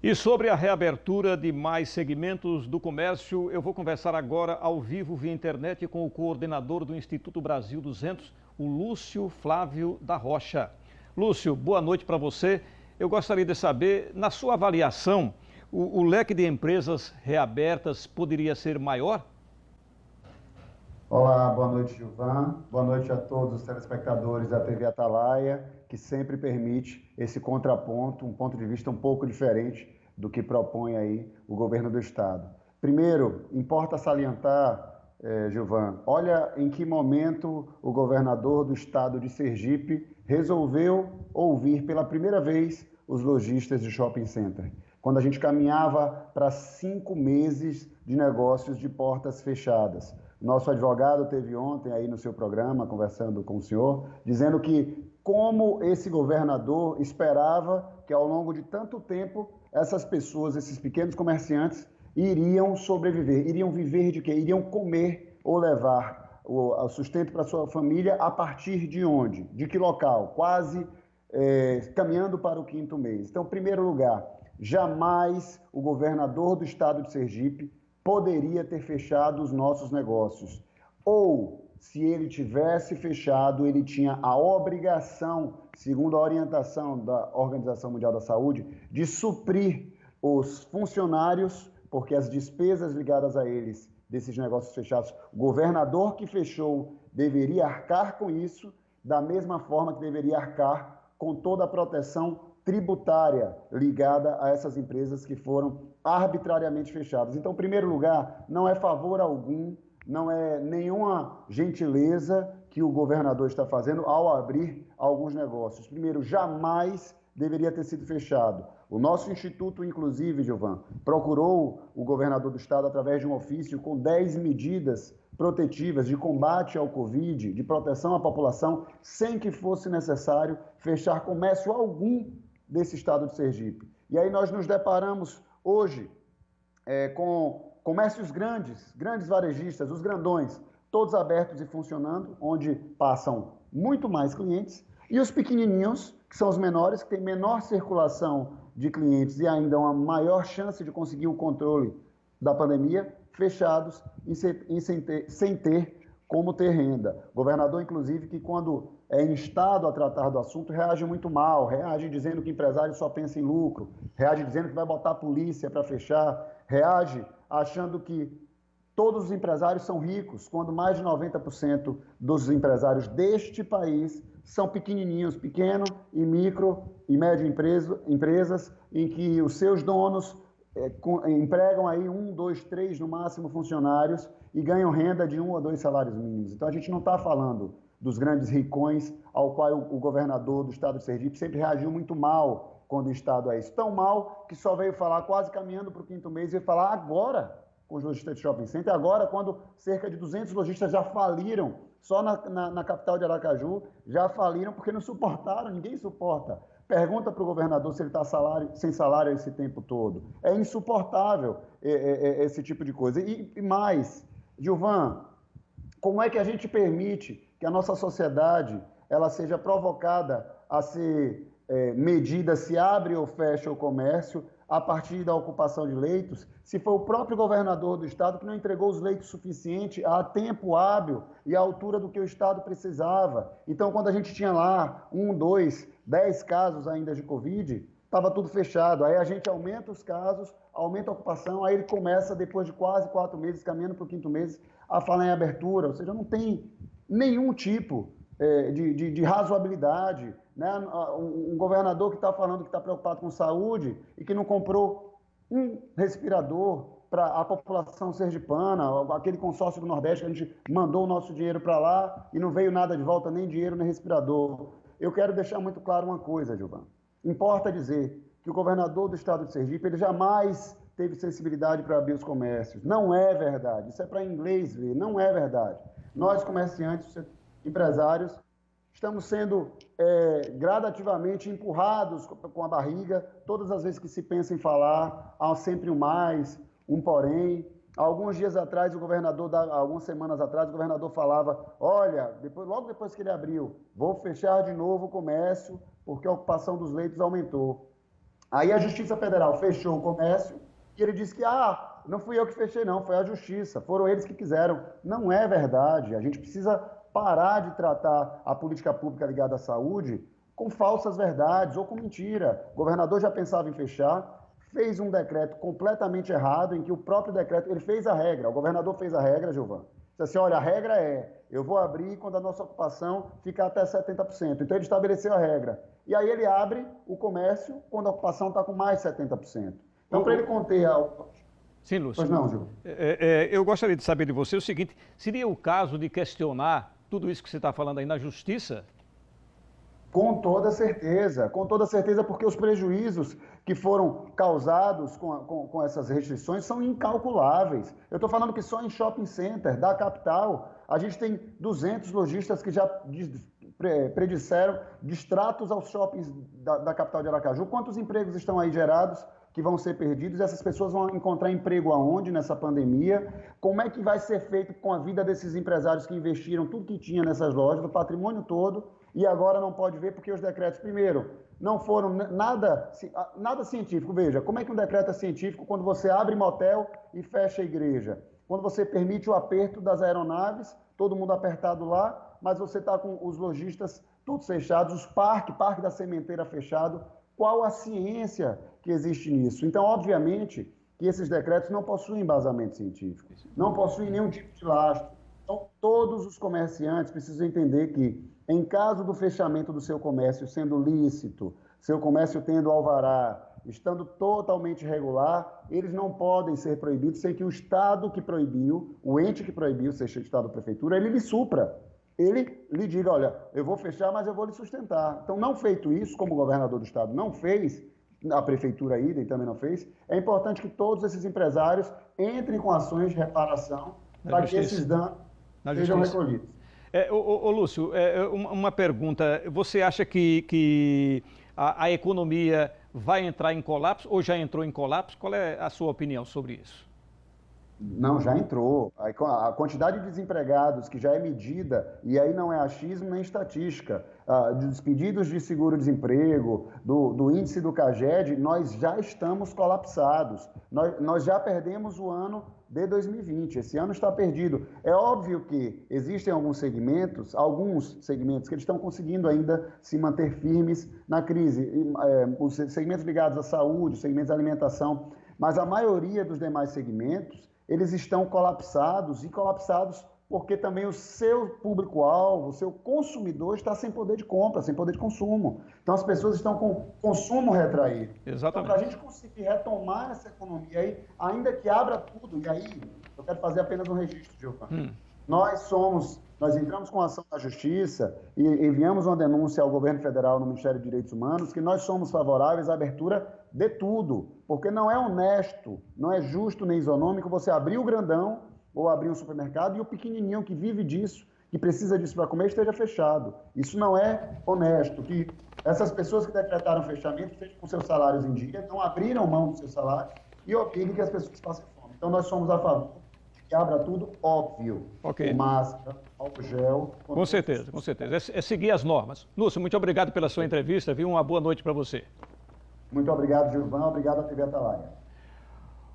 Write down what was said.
E sobre a reabertura de mais segmentos do comércio, eu vou conversar agora ao vivo via internet com o coordenador do Instituto Brasil 200, o Lúcio Flávio da Rocha. Lúcio, boa noite para você. Eu gostaria de saber, na sua avaliação, o leque de empresas reabertas poderia ser maior? Olá, boa noite, Gilvan. Boa noite a todos os telespectadores da TV Atalaia, que sempre permite esse contraponto, um ponto de vista um pouco diferente do que propõe aí o governo do Estado. Primeiro, importa salientar, Gilvan, olha em que momento o governador do Estado de Sergipe resolveu ouvir pela primeira vez os lojistas de shopping center, quando a gente caminhava para 5 meses de negócios de portas fechadas. Nosso advogado teve ontem aí no seu programa, conversando com o senhor, dizendo que como esse governador esperava que ao longo de tanto tempo essas pessoas, esses pequenos comerciantes, iriam sobreviver. Iriam viver de quê? Iriam comer ou levar o sustento para sua família a partir de onde? De que local? Quase caminhando para o 5º mês. Então, em primeiro lugar, jamais o governador do estado de Sergipe poderia ter fechado os nossos negócios. Ou, se ele tivesse fechado, ele tinha a obrigação, segundo a orientação da Organização Mundial da Saúde, de suprir os funcionários, porque as despesas ligadas a eles, desses negócios fechados, o governador que fechou deveria arcar com isso, da mesma forma que deveria arcar com toda a proteção tributária ligada a essas empresas que foram arbitrariamente fechadas. Então, em primeiro lugar, não é favor algum, não é nenhuma gentileza que o governador está fazendo ao abrir alguns negócios. Primeiro, jamais deveria ter sido fechado. O nosso instituto, inclusive, Gilvan, procurou o governador do estado através de um ofício com 10 medidas protetivas de combate ao Covid, de proteção à população, sem que fosse necessário fechar comércio algum desse estado de Sergipe. E aí nós nos deparamos hoje com comércios grandes varejistas, os grandões, todos abertos e funcionando, onde passam muito mais clientes, e os pequenininhos, que são os menores, que têm menor circulação de clientes e ainda uma maior chance de conseguir o controle da pandemia, fechados e sem ter como ter renda. O governador, inclusive, que quando é instado a tratar do assunto, reage muito mal, reage dizendo que empresário só pensa em lucro, reage dizendo que vai botar a polícia para fechar, reage achando que todos os empresários são ricos, quando mais de 90% dos empresários deste país são pequenininhos, pequeno e micro e médio empresas, em que os seus donos empregam aí 1, 2, 3 no máximo funcionários e ganham renda de 1 ou 2 salários mínimos. Então a gente não está falando dos grandes ricões ao qual o governador do estado de Sergipe sempre reagiu muito mal quando o estado é isso. Tão mal que só veio falar, quase caminhando para o 5º mês, veio falar agora com os lojistas de shopping center, agora quando cerca de 200 lojistas já faliram, só na capital de Aracaju, já faliram porque não suportaram, ninguém suporta. Pergunta para o governador se ele está sem salário esse tempo todo. É insuportável esse tipo de coisa. E mais, Gilvan, como é que a gente permite que a nossa sociedade ela seja provocada a ser medida se abre ou fecha o comércio a partir da ocupação de leitos, se foi o próprio governador do estado que não entregou os leitos suficientes a tempo hábil e à altura do que o estado precisava. Então, quando a gente tinha lá 1, 2, 10 casos ainda de Covid, estava tudo fechado. Aí a gente aumenta os casos, aumenta a ocupação, aí ele começa, depois de quase 4 meses, caminhando para o 5º mês, a falar em abertura. Ou seja, não tem nenhum tipo de razoabilidade, né? Um governador que está falando que está preocupado com saúde e que não comprou um respirador para a população sergipana, aquele consórcio do Nordeste que a gente mandou o nosso dinheiro para lá e não veio nada de volta, nem dinheiro, nem respirador. Eu quero deixar muito claro uma coisa, Gilvan. Importa dizer que o governador do estado de Sergipe ele jamais teve sensibilidade para abrir os comércios. Não é verdade. Isso é para inglês ver. Não é verdade. Nós, comerciantes, empresários, estamos sendo gradativamente empurrados com a barriga. Todas as vezes que se pensa em falar, há sempre um mais, um porém. Alguns dias atrás, algumas semanas atrás, o governador falava, olha, logo depois que ele abriu, vou fechar de novo o comércio porque a ocupação dos leitos aumentou. Aí a Justiça Federal fechou o comércio e ele disse que, não fui eu que fechei não, foi a Justiça, foram eles que quiseram. Não é verdade, a gente precisa parar de tratar a política pública ligada à saúde com falsas verdades ou com mentira. O governador já pensava em fechar, fez um decreto completamente errado, em que o próprio decreto, ele fez a regra, o governador fez a regra, Gilvan. Disse assim, olha, a regra eu vou abrir quando a nossa ocupação ficar até 70%. Então ele estabeleceu a regra. E aí ele abre o comércio quando a ocupação está com mais de 70%. Então, para ele conter a... Sim, Lúcio. Pois não, Gil. Eu gostaria de saber de você o seguinte, seria o caso de questionar tudo isso que você está falando aí na Justiça? Com toda certeza, porque os prejuízos que foram causados com essas restrições são incalculáveis. Eu estou falando que só em shopping center da capital, a gente tem 200 lojistas que já predisseram distratos aos shoppings da capital de Aracaju. Quantos empregos estão aí gerados que vão ser perdidos? Essas pessoas vão encontrar emprego aonde nessa pandemia? Como é que vai ser feito com a vida desses empresários que investiram tudo que tinha nessas lojas, o patrimônio todo, e agora não pode ver porque os decretos, primeiro, não foram nada científico. Veja, como é que um decreto é científico quando você abre motel e fecha a igreja? Quando você permite o aperto das aeronaves, todo mundo apertado lá, mas você está com os lojistas todos fechados, os parque da sementeira fechado. Qual a ciência que existe nisso? Então, obviamente, que esses decretos não possuem embasamento científico, não possuem nenhum tipo de lastro. Então, todos os comerciantes precisam entender que, em caso do fechamento do seu comércio sendo lícito, seu comércio tendo alvará, estando totalmente regular, eles não podem ser proibidos sem que o Estado que proibiu, o ente que proibiu, seja o Estado ou a Prefeitura, ele lhe supra. Ele lhe diga, olha, eu vou fechar, mas eu vou lhe sustentar. Então, não feito isso, como o governador do Estado não fez, a Prefeitura idem também não fez, é importante que todos esses empresários entrem com ações de reparação para que esses danos sejam recolhidos. Lúcio, uma pergunta. Você acha que a economia vai entrar em colapso ou já entrou em colapso? Qual é a sua opinião sobre isso? Não, já entrou. A quantidade de desempregados que já é medida, e aí não é achismo nem estatística, dos pedidos de seguro-desemprego, do índice do CAGED, nós já estamos colapsados. Nós já perdemos o ano de 2020. Esse ano está perdido. É óbvio que existem alguns segmentos que eles estão conseguindo ainda se manter firmes na crise. Os segmentos ligados à saúde, os segmentos de alimentação, mas a maioria dos demais segmentos, eles estão colapsados porque também o seu público-alvo, o seu consumidor está sem poder de compra, sem poder de consumo. Então as pessoas estão com consumo retraído. Exatamente. Então, para a gente conseguir retomar essa economia aí, ainda que abra tudo, e aí eu quero fazer apenas um registro, Gilvan. Nós entramos com ação na Justiça e enviamos uma denúncia ao governo federal no Ministério de Direitos Humanos que nós somos favoráveis à abertura de tudo, porque não é honesto, não é justo nem isonômico você abrir o grandão ou abrir um supermercado e o pequenininho que vive disso, que precisa disso para comer, esteja fechado. Isso não é honesto, que essas pessoas que decretaram fechamento estejam com seus salários em dia, não abriram mão do seu salário e obriguem que as pessoas passem fome. Então nós somos a favor que abra tudo, óbvio. Ok. Máscara, álcool gel. Com certeza. É seguir as normas. Lúcio, muito obrigado pela sua entrevista, viu? Uma boa noite para você. Muito obrigado, Gilvan. Obrigado à TV Atalaia.